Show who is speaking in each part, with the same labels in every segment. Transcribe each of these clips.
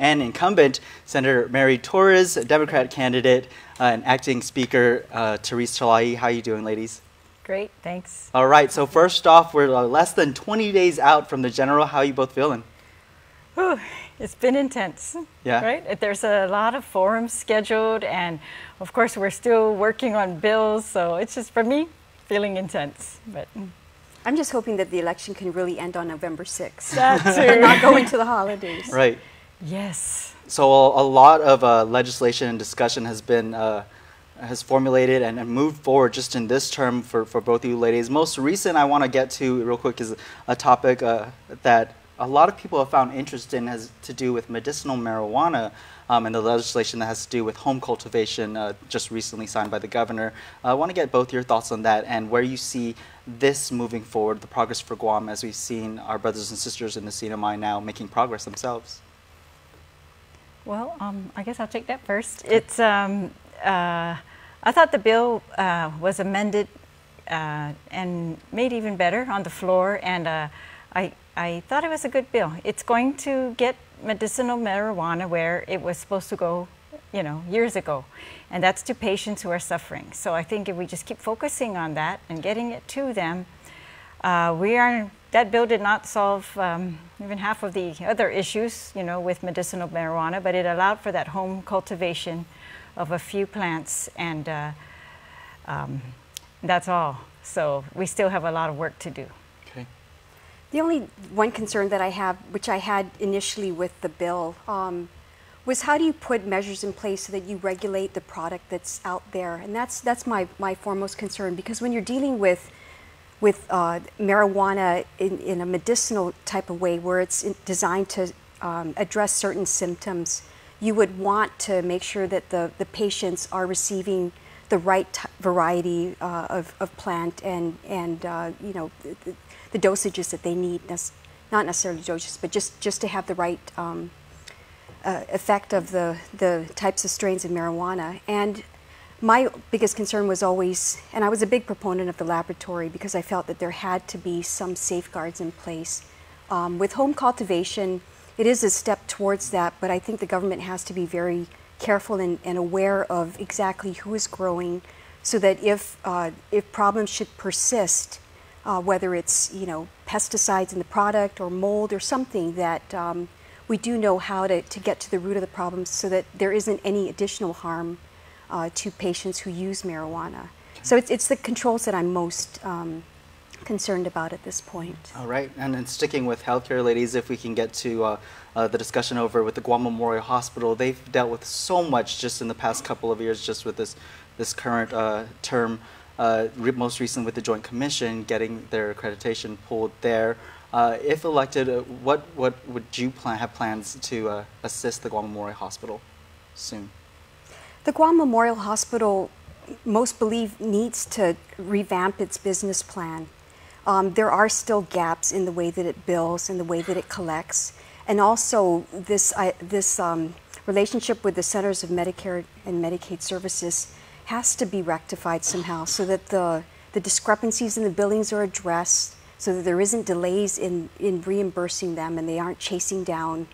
Speaker 1: and incumbent Senator Mary Torres, Democrat candidate, and acting Speaker Therese Terlaje. How are you doing, ladies?
Speaker 2: Great, thanks.
Speaker 1: All right, so first off, we're less than 20 days out from the general. How are you both feeling?
Speaker 2: Whew, it's been intense,
Speaker 1: yeah.
Speaker 2: Right? There's a lot of forums scheduled, and of course we're still working on bills, so it's just, for me, feeling intense. But
Speaker 3: I'm just hoping that the election can really end on November 6th.
Speaker 2: That's
Speaker 3: and not go into the holidays.
Speaker 1: Right.
Speaker 2: Yes.
Speaker 1: So a lot of legislation and discussion has been has formulated and moved forward just in this term for both of you ladies. Most recent I want to get to real quick is a topic that a lot of people have found interest in, has to do with medicinal marijuana and the legislation that has to do with home cultivation just recently signed by the governor. I want to get both your thoughts on that and where you see this moving forward, the progress for Guam, as we've seen our brothers and sisters in the CNMI now making progress themselves.
Speaker 2: Well, I guess I'll take that first. It's I thought the bill was amended and made even better on the floor, and I thought it was a good bill. It's going to get medicinal marijuana where it was supposed to go, you know, years ago, and that's to patients who are suffering. So I think if we just keep focusing on that and getting it to them, that bill did not solve even half of the other issues, you know, with medicinal marijuana, but it allowed for that home cultivation of a few plants, and that's all. So we still have a lot of work to do.
Speaker 1: Okay.
Speaker 3: The only one concern that I have, which I had initially with the bill, was how do you put measures in place so that you regulate the product that's out there? And that's my foremost concern, because when you're dealing with marijuana in a medicinal type of way, where it's designed to address certain symptoms, you would want to make sure that the patients are receiving the right variety of plant and you know, the dosages that they need. That's not necessarily dosages, but just to have the right effect of the types of strains of marijuana. And my biggest concern was always, and I was a big proponent of the laboratory because I felt that there had to be some safeguards in place. With home cultivation, it is a step towards that, but I think the government has to be very careful and aware of exactly who is growing, so that if problems should persist, whether it's, you know, pesticides in the product or mold or something, that we do know how to get to the root of the problems so that there isn't any additional harm to patients who use marijuana. So it's the controls that I'm most concerned about at this point.
Speaker 1: All right, and then sticking with healthcare, ladies, if we can get to the discussion over with the Guam Memorial Hospital. They've dealt with so much just in the past couple of years, just with this current term, most recently with the Joint Commission getting their accreditation pulled there. If elected, what would you have plans to assist the Guam Memorial Hospital soon?
Speaker 3: The Guam Memorial Hospital, most believe, needs to revamp its business plan. There are still gaps in the way that it bills and the way that it collects. And also this relationship with the Centers of Medicare and Medicaid Services has to be rectified somehow, so that the discrepancies in the billings are addressed, so that there isn't delays in reimbursing them and they aren't chasing down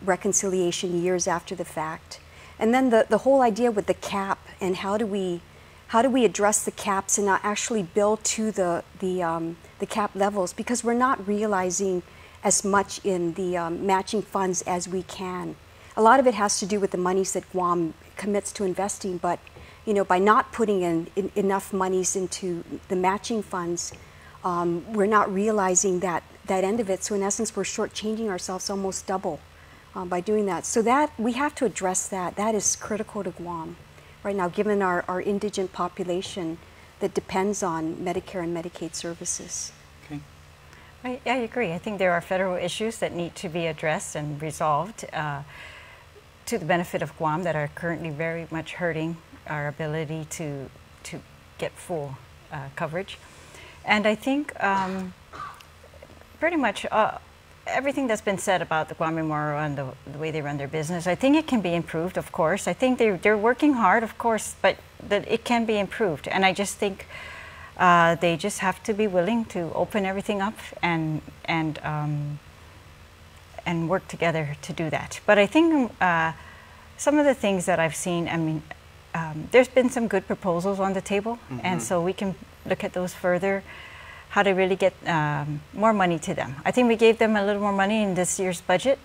Speaker 3: reconciliation years after the fact. And then the whole idea with the cap, and how do we address the caps and not actually bill to the cap levels, because we're not realizing as much in the matching funds as we can. A lot of it has to do with the monies that Guam commits to investing, but you know, by not putting in enough monies into the matching funds, we're not realizing that end of it. So in essence, we're shortchanging ourselves almost double by doing that. So that we have to address that. That is critical to Guam right now, given our indigent population that depends on Medicare and Medicaid services.
Speaker 1: Okay.
Speaker 2: I agree. I think there are federal issues that need to be addressed and resolved to the benefit of Guam that are currently very much hurting our ability to get full coverage. And I think pretty much everything that's been said about the Guam Memorial and the way they run their business, I think it can be improved, of course. I think they're working hard, of course, but that it can be improved. And I just think they just have to be willing to open everything up and and work together to do that. But I think some of the things that I've seen, I mean, there's been some good proposals on the table, and so we can look at those further, how to really get more money to them. I think we gave them a little more money in this year's budget,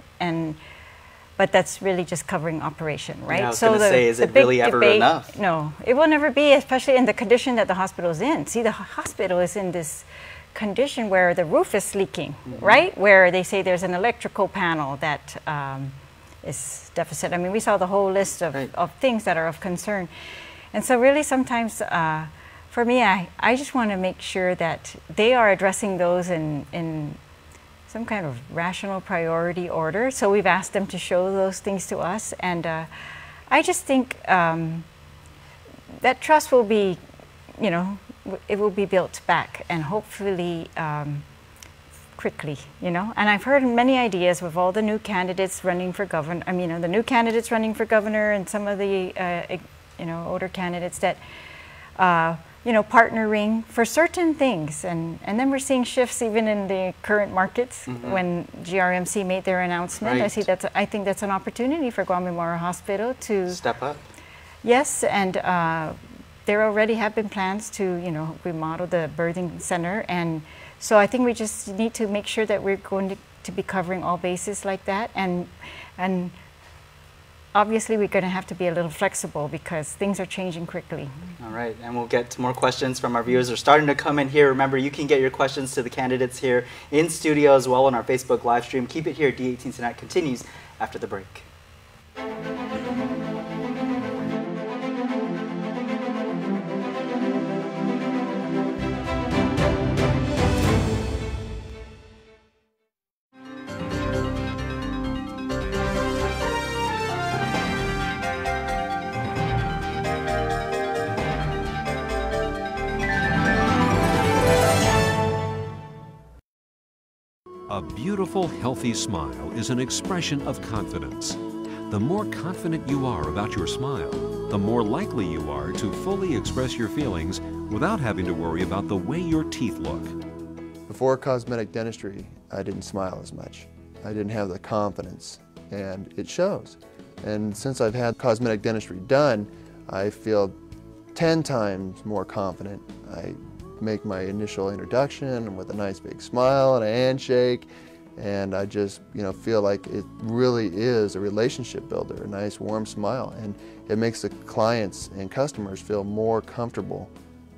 Speaker 2: but that's really just covering operation, right?
Speaker 1: Yeah, I was going to say, is it really ever enough?
Speaker 2: No, it will never be, especially in the condition that the hospital is in. See, the hospital is in this condition where the roof is leaking, right? Where they say there's an electrical panel that is deficit. I mean, we saw the whole list of things that are of concern. And so really sometimes, for me, I just want to make sure that they are addressing those in some kind of rational priority order. So we've asked them to show those things to us. And I just think that trust will be, you know, it will be built back, and hopefully quickly, you know. And I've heard many ideas with all the new candidates running for governor, I mean, you know, the new candidates running for governor and some of the, you know, older candidates that, you know, partnering for certain things. And then we're seeing shifts even in the current markets when GRMC made their announcement. I think that's an opportunity for Guam Memorial Hospital to
Speaker 1: step up. Yes,
Speaker 2: and there already have been plans to, you know, remodel the birthing center. And so I think we just need to make sure that we're going to be covering all bases like that. And obviously, we're going to have to be a little flexible because things are changing quickly.
Speaker 1: All right, and we'll get to more questions from our viewers. They're starting to come in here. Remember, you can get your questions to the candidates here in studio as well on our Facebook live stream. Keep it here. D18 Tonight continues after the break.
Speaker 4: A beautiful, healthy smile is an expression of confidence. The more confident you are about your smile, the more likely you are to fully express your feelings without having to worry about the way your teeth look.
Speaker 5: Before cosmetic dentistry, I didn't smile as much. I didn't have the confidence, and it shows. And since I've had cosmetic dentistry done, I feel 10 times more confident. I make my initial introduction with a nice big smile and a handshake, and I just, you know, feel like it really is a relationship builder, a nice warm smile, and it makes the clients and customers feel more comfortable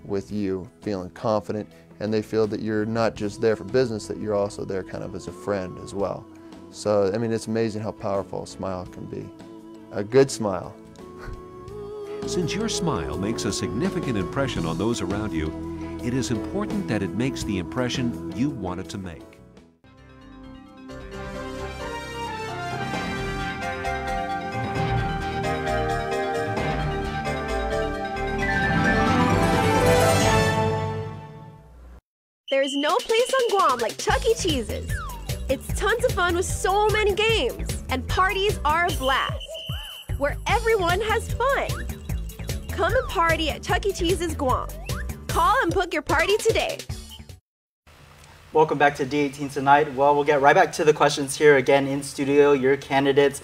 Speaker 5: with you, feeling confident, and they feel that you're not just there for business, that you're also there kind of as a friend as well. So, I mean, it's amazing how powerful a smile can be. A good smile.
Speaker 4: Since your smile makes a significant impression on those around you, it is important that it makes the impression you want it to make.
Speaker 6: There's no place on Guam like Chuck E. Cheese's. It's tons of fun with so many games, and parties are a blast, where everyone has fun. Come and party at Chuck E. Cheese's Guam. Call and book your party today.
Speaker 1: Welcome back to D18 Tonight. Well, we'll get right back to the questions here again in studio. Your candidates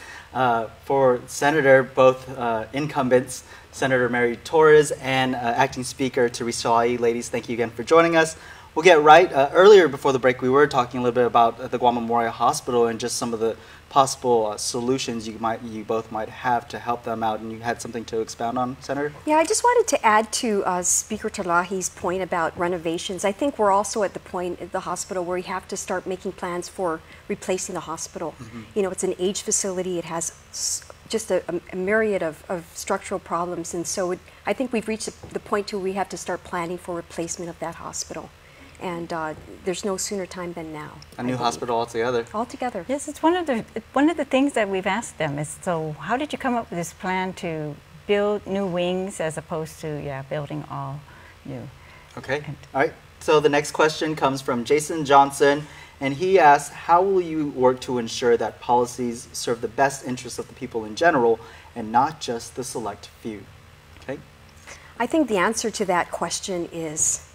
Speaker 1: for Senator, both incumbents, Senator Mary Torres and Acting Speaker Therese. Ladies, thank you again for joining us. We'll get right, earlier before the break we were talking a little bit about the Guam Memorial Hospital and just some of the possible solutions you both might have to help them out, and you had something to expound on, Senator?
Speaker 3: Yeah, I just wanted to add to Speaker Terlaje's point about renovations. I think we're also at the point at the hospital where we have to start making plans for replacing the hospital. You know, it's an aged facility. It has just a myriad of structural problems, and so I think we've reached the point where we have to start planning for replacement of that hospital. And there's no sooner time than now.
Speaker 1: A new hospital altogether.
Speaker 3: Altogether.
Speaker 2: Yes, it's one of the things that we've asked them is, so how did you come up with this plan to build new wings as opposed to building all new?
Speaker 1: Okay. All right. So the next question comes from Jason Johnson, and he asks, how will you work to ensure that policies serve the best interests of the people in general and not just the select few? Okay.
Speaker 3: I think the answer to that question is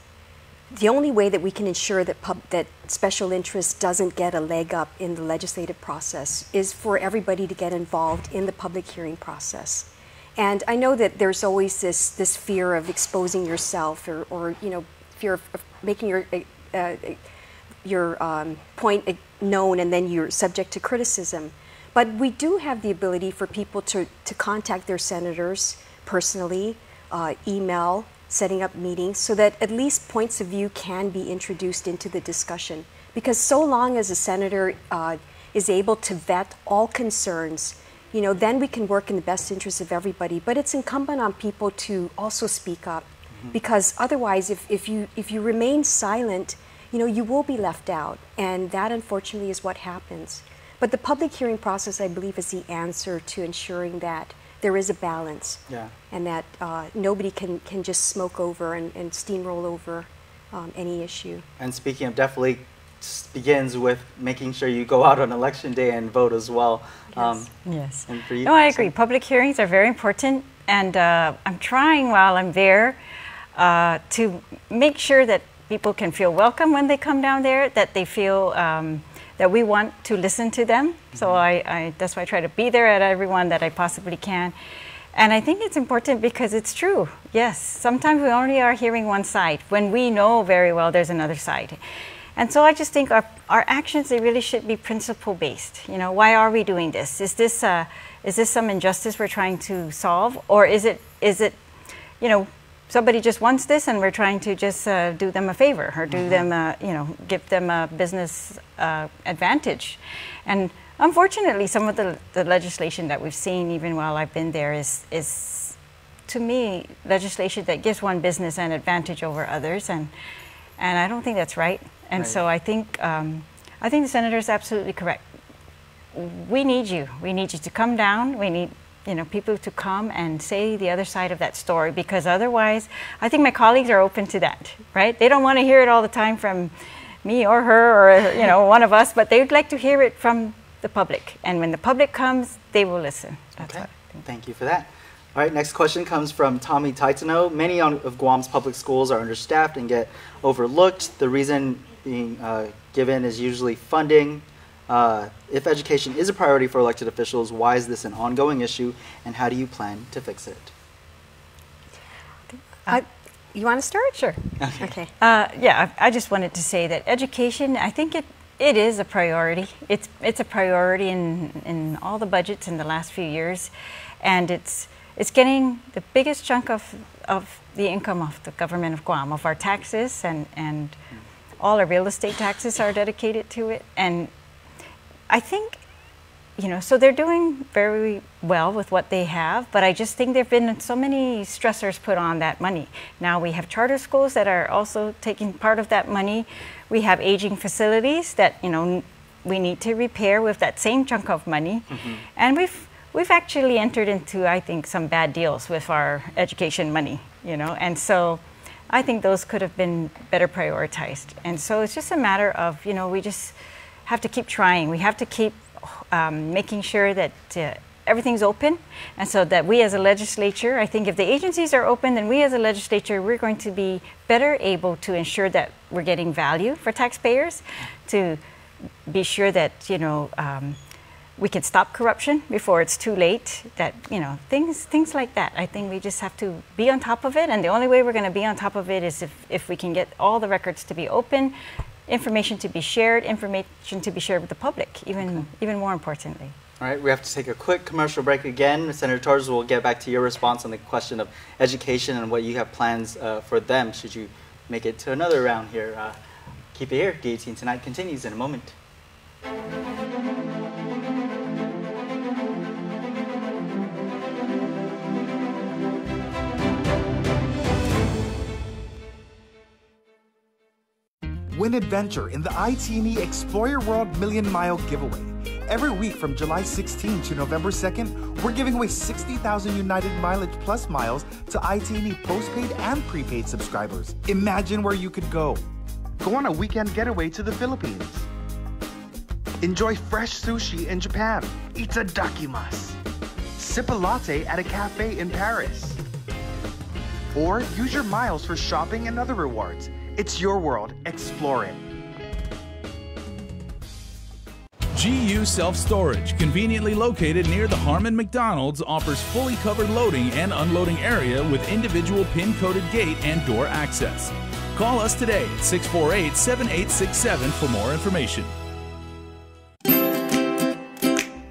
Speaker 3: the only way that we can ensure that that special interest doesn't get a leg up in the legislative process is for everybody to get involved in the public hearing process. And I know that there's always this fear of exposing yourself, or fear of making your point known, and then you're subject to criticism. But we do have the ability for people to contact their senators personally, email, setting up meetings, so that at least points of view can be introduced into the discussion. Because so long as a senator is able to vet all concerns, then we can work in the best interest of everybody. But it's incumbent on people to also speak up, because otherwise, if you remain silent, you will be left out, and that unfortunately is what happens. But the public hearing process, I believe, is the answer to ensuring that there is a balance, and that nobody can just smoke over and steamroll over any issue.
Speaker 1: And speaking of, definitely begins with making sure you go out on election day and vote as well.
Speaker 2: Yes. Yes.
Speaker 1: And for you,
Speaker 2: no, I agree. Public hearings are very important, and I'm trying while I'm there to make sure that people can feel welcome when they come down there, that they feel that we want to listen to them. So that's why I try to be there at everyone that I possibly can. And I think it's important because it's true. Yes, sometimes we only are hearing one side when we know very well there's another side. And so I just think our actions, they really should be principle-based. Why are we doing this? Is this some injustice we're trying to solve? Or is it somebody just wants this and we're trying to just do them a favor, or do them give them a business advantage? And unfortunately, some of the legislation that we've seen, even while I've been there, is to me legislation that gives one business an advantage over others, and I don't think that's right. And so I think the senator is absolutely correct. We need you. We need you to come down. We need people to come and say the other side of that story, because otherwise, I think my colleagues are open to that, right? They don't want to hear it all the time from me or her or one of us, but they would like to hear it from the public. And when the public comes, they will listen. That's
Speaker 1: okay. Thank you for that. All right, next question comes from Tommy Taitano. Many of Guam's public schools are understaffed and get overlooked. The reason being given is usually funding. If education is a priority for elected officials, why is this an ongoing issue, and how do you plan to fix it?
Speaker 3: You want to start?
Speaker 2: Sure.
Speaker 3: Okay.
Speaker 2: Yeah, I just wanted to say that education, I think it is a priority. It's a priority in all the budgets in the last few years, and it's getting the biggest chunk of the income of the government of Guam, of our taxes, and all our real estate taxes are dedicated to it. And I think, so they're doing very well with what they have, but I just think there have been so many stressors put on that money. Now we have charter schools that are also taking part of that money. We have aging facilities that, we need to repair with that same chunk of money. And we've actually entered into, I think, some bad deals with our education money, and so I think those could have been better prioritized. And so it's just a matter of, we just have to keep trying. We have to keep making sure that everything's open, and so that we as a legislature, I think if the agencies are open, then we as a legislature, we're going to be better able to ensure that we're getting value for taxpayers, to be sure that, we can stop corruption before it's too late, that, things like that. I think we just have to be on top of it, and the only way we're going to be on top of it is if we can get all the records to be open, information to be shared, information to be shared with the public, even more importantly.
Speaker 1: All right, we have to take a quick commercial break again. Senator Torres will get back to your response on the question of education and what you have plans for them should you make it to another round here. Keep it here. D18 Tonight continues in a moment.
Speaker 7: Win adventure in the ITNE Explore Your World Million Mile Giveaway. Every week from July 16 to November 2nd, we're giving away 60,000 United Mileage Plus miles to ITNE postpaid and prepaid subscribers. Imagine where you could go. Go on a weekend getaway to the Philippines. Enjoy fresh sushi in Japan. Itadakimasu. Sip a latte at a cafe in Paris. Or use your miles for shopping and other rewards. It's your world. Explore it.
Speaker 8: GU Self-Storage, conveniently located near the Harmon McDonald's, offers fully covered loading and unloading area with individual pin-coded gate and door access. Call us today at 648-7867 for more information.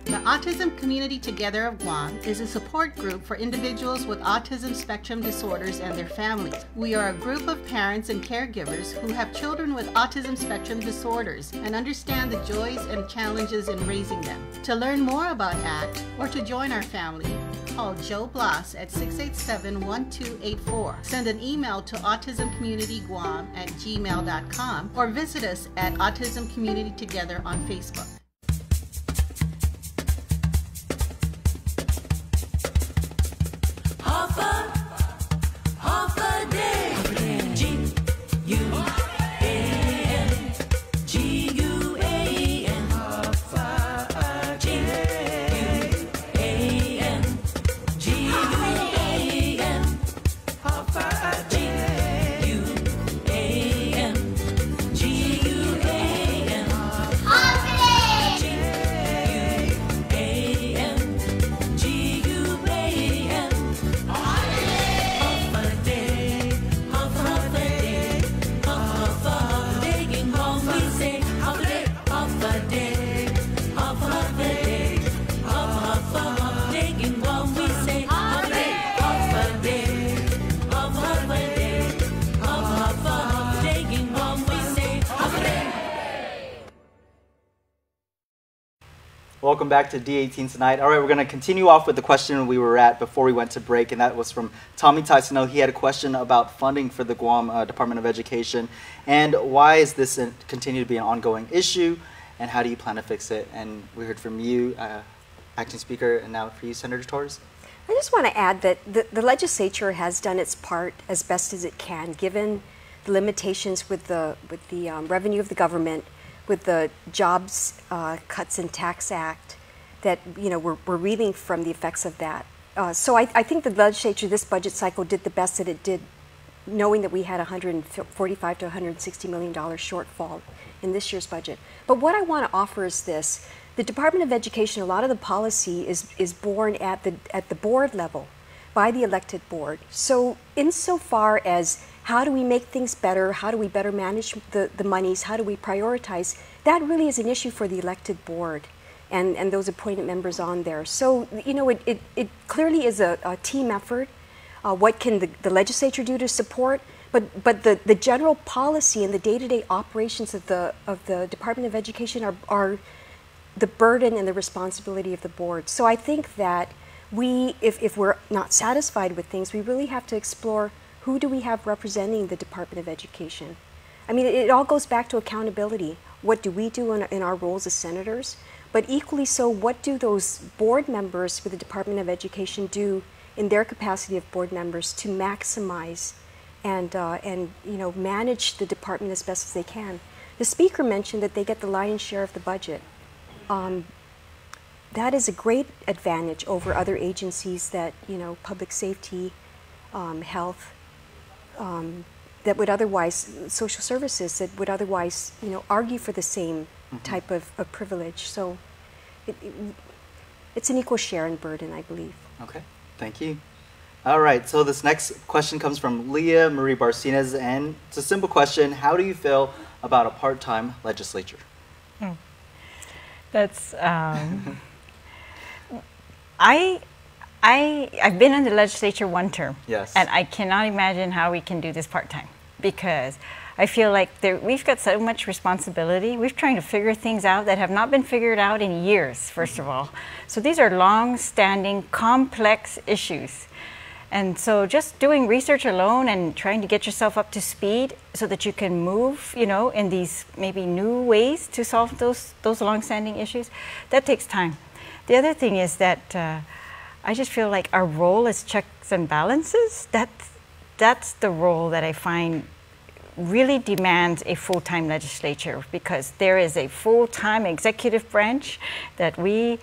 Speaker 9: The Autism Community Together of Guam is a support group for individuals with autism spectrum disorders and their families. We are a group of parents and caregivers who have children with autism spectrum disorders and understand the joys and challenges in raising them. To learn more about ACT or to join our family, call Joe Bloss at 687-1284. Send an email to autismcommunityguam@gmail.com or visit us at Autism Community Together on Facebook.
Speaker 1: Welcome back to D18 tonight. All right, we're going to continue off with the question we were at before we went to break, and that was from Tommy Tysonell. He had a question about funding for the Guam Department of Education, and why is this continue to be an ongoing issue, and how do you plan to fix it? And we heard from you, Acting Speaker, and now for you, Senator Torres.
Speaker 3: I just want to add that the legislature has done its part as best as it can, given the limitations with the revenue of the government, with the Jobs Cuts and Tax Act, that we're reeling from the effects of that. So I think the legislature this budget cycle did the best that it did, knowing that we had $145 to $160 million shortfall in this year's budget. But what I want to offer is this: the Department of Education, a lot of the policy is born at the board level by the elected board. So insofar as how do we make things better, how do we better manage the monies, how do we prioritize, that really is an issue for the elected board and those appointed members on there. So it clearly is a team effort. What can the legislature do to support? But the general policy and the day-to-day operations of the Department of Education are the burden and the responsibility of the board. So I think that if we're not satisfied with things, we really have to explore who do we have representing the Department of Education. I mean, it all goes back to accountability. What do we do in our roles as senators? But equally so, what do those board members with the Department of Education do in their capacity of board members to maximize and manage the department as best as they can? The speaker mentioned that they get the lion's share of the budget. That is a great advantage over other agencies that, public safety, health, that would otherwise, social services, that would otherwise, argue for the same type of privilege. So it's an equal share in burden, I believe.
Speaker 1: Okay, thank you. All right, so this next question comes from Leah Marie Barcinez, and it's a simple question: how do you feel about a part-time legislature?
Speaker 2: That's I've been in the legislature one term.
Speaker 1: Yes.
Speaker 2: And I cannot imagine how we can do this part-time, because I feel like we've got so much responsibility. We're trying to figure things out that have not been figured out in years, first of all. So these are long-standing, complex issues. And so just doing research alone and trying to get yourself up to speed so that you can move, in these maybe new ways to solve those long-standing issues, that takes time. The other thing is that I just feel like our role as checks and balances, that's the role that I find really demands a full-time legislature, because there is a full-time executive branch that we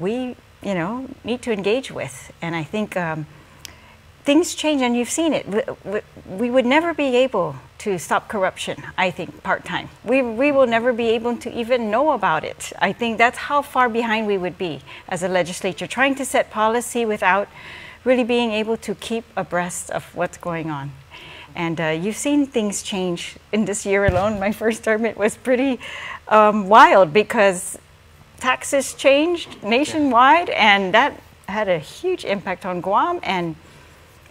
Speaker 2: need to engage with. And I think things change, and you've seen it. We would never be able to stop corruption, I think, part-time. We will never be able to even know about it. I think that's how far behind we would be as a legislature, trying to set policy without really being able to keep abreast of what's going on. And you've seen things change in this year alone. My first term, it was pretty wild because taxes changed nationwide, and that had a huge impact on Guam, and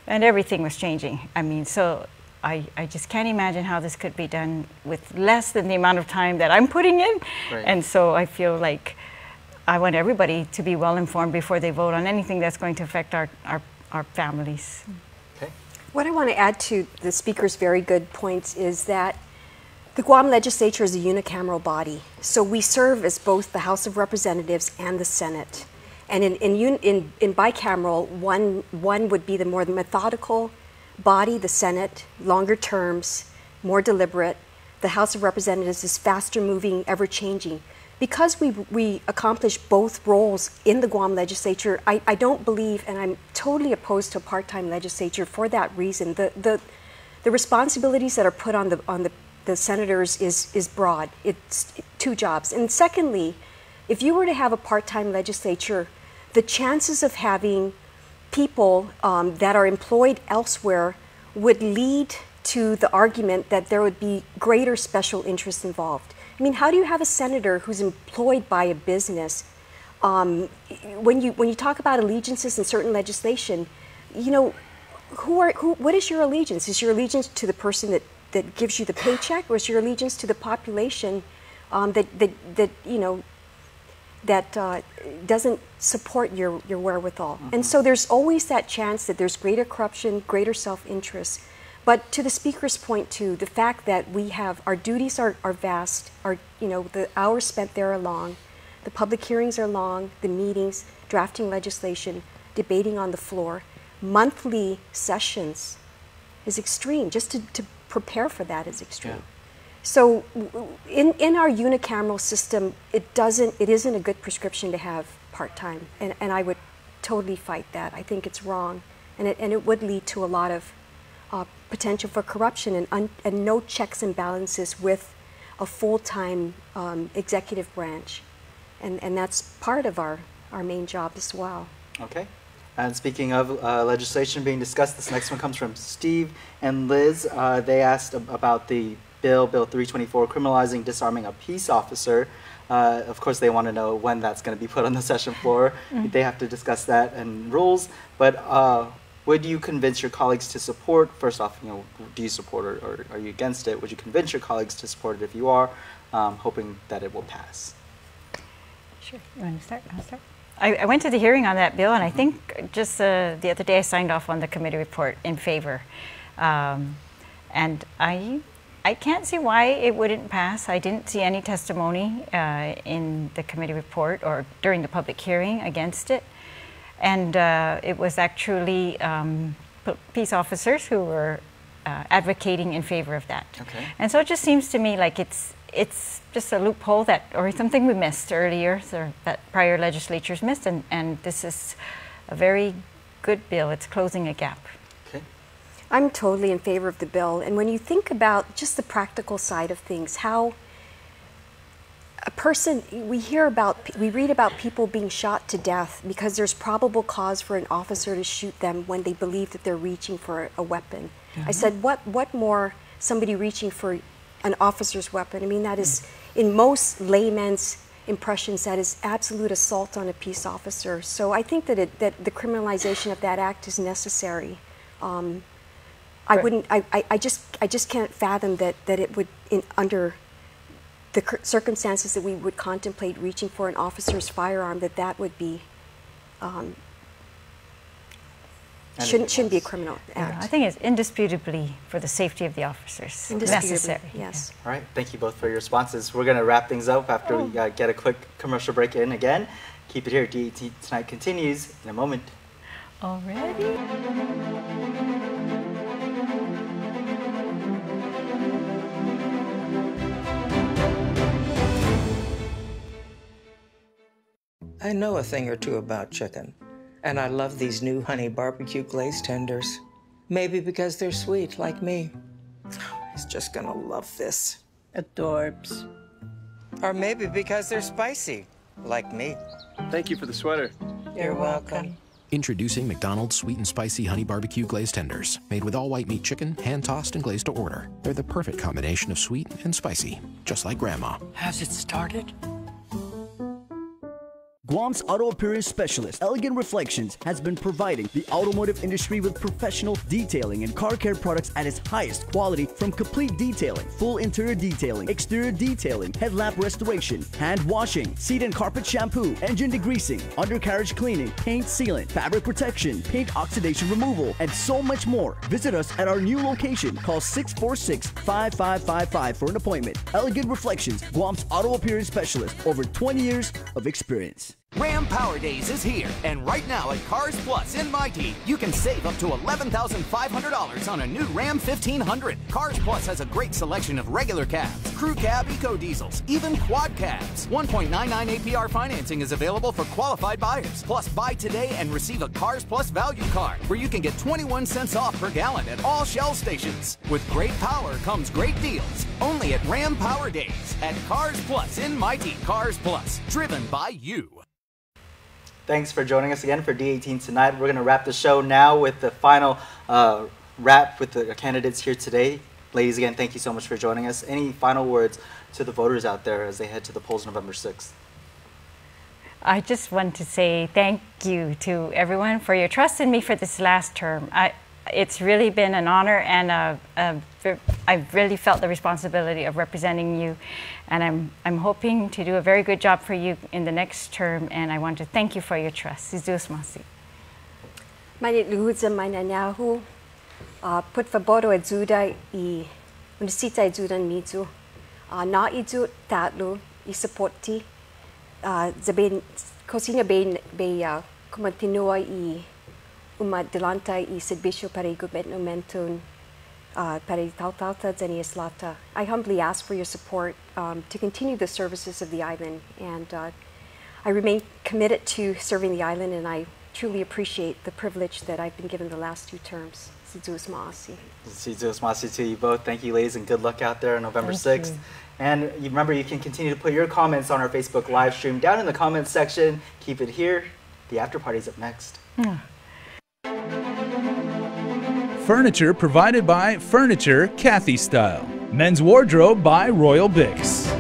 Speaker 2: everything was changing. I mean, so I just can't imagine how this could be done with less than the amount of time that I'm putting in. Right. And so I feel like I want everybody to be well informed before they vote on anything that's going to affect our families.
Speaker 3: Okay. What I want to add to the speaker's very good points is that the Guam legislature is a unicameral body. So we serve as both the House of Representatives and the Senate. And in bicameral, one would be the more methodical body, the Senate, longer terms, more deliberate. The House of Representatives is faster moving, ever changing. Because we accomplish both roles in the Guam legislature, I don't believe, and I'm totally opposed to a part-time legislature for that reason. The responsibilities that are put on the senators is broad. It's 2 jobs. And secondly, if you were to have a part-time legislature, the chances of having people that are employed elsewhere would lead to the argument that there would be greater special interest involved. I mean, how do you have a senator who's employed by a business? When you talk about allegiances in certain legislation, you know, what is your allegiance? Is your allegiance to the person that gives you the paycheck, or is your allegiance to the population that you know, that doesn't support your wherewithal? Mm-hmm. And so there's always that chance that there's greater corruption, greater self-interest. But to the speaker's point too, the fact that we have, our duties are vast, the hours spent there are long, the public hearings are long, the meetings, drafting legislation, debating on the floor, monthly sessions is extreme. Just to prepare for that is extreme. Yeah. So in our unicameral system, it isn't a good prescription to have part-time, and I would totally fight that. I think it's wrong, and it would lead to a lot of potential for corruption and no checks and balances with a full-time executive branch, and that's part of our main job as well. Okay.
Speaker 1: And speaking of legislation being discussed, this next one comes from Steve and Liz. They asked about the Bill 324, criminalizing disarming a peace officer. Of course, they want to know when that's going to be put on the session floor. Mm-hmm. They have to discuss that and rules. But would you convince your colleagues to support? First off, you know, do you support or are you against it? Would you convince your colleagues to support it if you are, hoping that it will pass?
Speaker 2: Sure. You want to start? I'll start. I went to the hearing on that bill, and I think just the other day I signed off on the committee report in favor. And I can't see why it wouldn't pass. I didn't see any testimony in the committee report or during the public hearing against it. And it was actually peace officers who were advocating in favor of that. Okay. And so it just seems to me like it's just a loophole or something we missed earlier, so that prior legislatures missed, and this is a very good bill. It's closing a gap.
Speaker 3: Okay. I'm totally in favor of the bill, and when you think about just the practical side of things, how a person, we read about people being shot to death because there's probable cause for an officer to shoot them when they believe that they're reaching for a weapon. Mm-hmm. I said, what more somebody reaching for an officer's weapon? I mean, that is, in most laymen's impressions, that is absolute assault on a peace officer. So I think that the criminalization of that act is necessary. I just can't fathom that it would, under the circumstances that we would contemplate reaching for an officer's firearm, that would be shouldn't be a criminal act.
Speaker 2: Yeah, I think it's indisputably for the safety of the officers necessary.
Speaker 3: Yes.
Speaker 1: All right. Thank you both for your responses. We're going to wrap things up after we get a quick commercial break in again. Keep it here. D18 Tonight continues in a moment.
Speaker 2: Already?
Speaker 10: I know a thing or two about chicken, and I love these new honey barbecue glazed tenders. Maybe because they're sweet, like me. He's just gonna love this.
Speaker 11: Adorbs.
Speaker 10: Or maybe because they're spicy, like me.
Speaker 12: Thank you for the sweater.
Speaker 10: You're welcome.
Speaker 13: Introducing McDonald's Sweet and Spicy Honey Barbecue Glazed Tenders. Made with all white meat chicken, hand-tossed and glazed to order. They're the perfect combination of sweet and spicy, just like Grandma.
Speaker 11: Has it started?
Speaker 14: Guam's auto appearance specialist, Elegant Reflections, has been providing the automotive industry with professional detailing and car care products at its highest quality, from complete detailing, full interior detailing, exterior detailing, headlamp restoration, hand washing, seat and carpet shampoo, engine degreasing, undercarriage cleaning, paint sealant, fabric protection, paint oxidation removal, and so much more. Visit us at our new location. Call 646-5555 for an appointment. Elegant Reflections, Guam's auto appearance specialist, over 20 years of experience.
Speaker 15: Ram Power Days is here, and right now at Cars Plus in Mighty, you can save up to $11,500 on a new Ram 1500. Cars Plus has a great selection of regular cabs, crew cab eco diesels, even quad cabs. 1.99 APR financing is available for qualified buyers. Plus, buy today and receive a Cars Plus value card, where you can get 21 cents off per gallon at all Shell stations. With great power comes great deals. Only at Ram Power Days at Cars Plus in Mighty. Cars Plus, driven by you.
Speaker 1: Thanks for joining us again for D18 tonight. We're going to wrap the show now with the final wrap with the candidates here today. Ladies, again, thank you so much for joining us. Any final words to the voters out there as they head to the polls November 6th?
Speaker 2: I just want to say thank you to everyone for your trust in me for this last term. It's really been an honor, and I've really felt the responsibility of representing you, and I'm hoping to do a very good job for you in the next term, and I want to thank you for your trust. Jesus Masi.
Speaker 3: Manit luhudza mainanyahu put fabodo edzuda I unisita edzudan mizu na idzu tatlu I supporti zaben cosina ben be continua I umadilanta I servicio para gubernamentum para taltalta zeniaslata. I humbly ask for your support to continue the services of the island, and I remain committed to serving the island, and I truly appreciate the privilege that I've been given the last 2 terms. Sizus Maasi.
Speaker 1: Sizus Maasi to you both. Thank you, ladies, and good luck out there on November 6th. And you remember, you can continue to put your comments on our Facebook live stream down in the comments section. Keep it here. The after party's up next.
Speaker 8: Furniture provided by Furniture Kathy Style. Men's wardrobe by Royal Bix.